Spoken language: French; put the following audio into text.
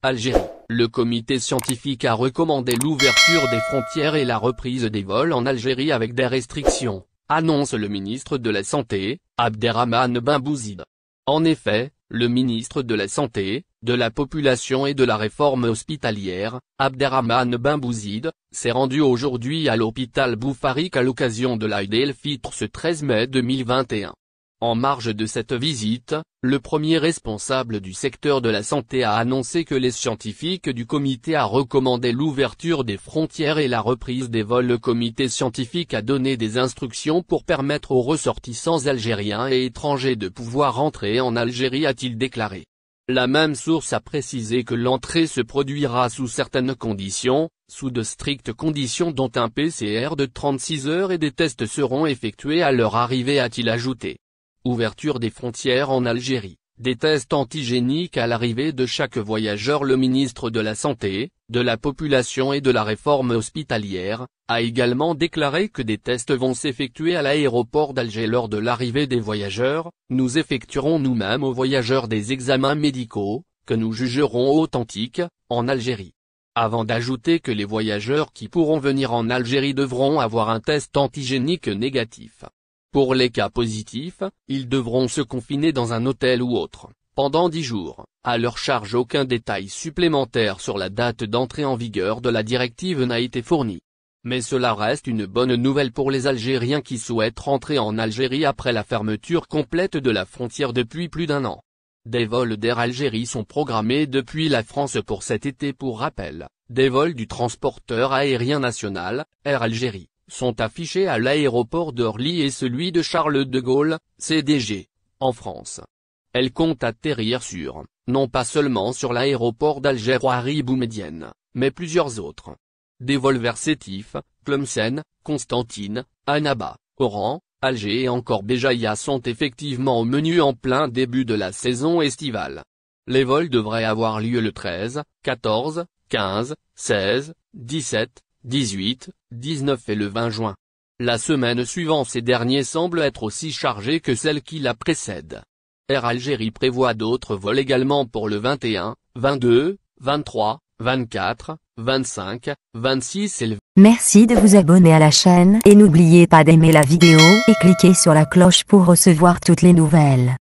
Algérie. Le comité scientifique a recommandé l'ouverture des frontières et la reprise des vols en Algérie avec des restrictions, annonce le ministre de la Santé, Abderrahmane Ben Bouzid. En effet, le ministre de la Santé, de la Population et de la Réforme hospitalière, Abderrahmane Ben Bouzid, s'est rendu aujourd'hui à l'hôpital Boufarik à l'occasion de l'Aïd el-Fitr ce 13 mai 2021. En marge de cette visite, le premier responsable du secteur de la santé a annoncé que les scientifiques du comité a recommandé l'ouverture des frontières et la reprise des vols. Le comité scientifique a donné des instructions pour permettre aux ressortissants algériens et étrangers de pouvoir entrer en Algérie, a-t-il déclaré. La même source a précisé que l'entrée se produira sous certaines conditions, sous de strictes conditions dont un PCR de 36 heures et des tests seront effectués à leur arrivée, a-t-il ajouté. Ouverture des frontières en Algérie, des tests antigéniques à l'arrivée de chaque voyageur. Le ministre de la Santé, de la Population et de la Réforme hospitalière, a également déclaré que des tests vont s'effectuer à l'aéroport d'Alger lors de l'arrivée des voyageurs. Nous effectuerons nous-mêmes aux voyageurs des examens médicaux, que nous jugerons authentiques, en Algérie. Avant d'ajouter que les voyageurs qui pourront venir en Algérie devront avoir un test antigénique négatif. Pour les cas positifs, ils devront se confiner dans un hôtel ou autre, pendant 10 jours, à leur charge. Aucun détail supplémentaire sur la date d'entrée en vigueur de la directive n'a été fourni. Mais cela reste une bonne nouvelle pour les Algériens qui souhaitent rentrer en Algérie après la fermeture complète de la frontière depuis plus d'1 an. Des vols d'Air Algérie sont programmés depuis la France pour cet été. Pour rappel, des vols du transporteur aérien national, Air Algérie, sont affichés à l'aéroport d'Orly et celui de Charles de Gaulle, CDG, en France. Elle compte atterrir non pas seulement sur l'aéroport d'Alger Ouari Boumedienne, mais plusieurs autres. Des vols vers Sétif, Tlemcen, Constantine, Annaba, Oran, Alger et encore Béjaïa sont effectivement au menu en plein début de la saison estivale. Les vols devraient avoir lieu le 13, 14, 15, 16, 17, 18, 19 et le 20 juin. La semaine suivante, ces derniers semblent être aussi chargés que celle qui la précède. Air Algérie prévoit d'autres vols également pour le 21, 22, 23, 24, 25, 26 et le... Merci de vous abonner à la chaîne et n'oubliez pas d'aimer la vidéo et cliquer sur la cloche pour recevoir toutes les nouvelles.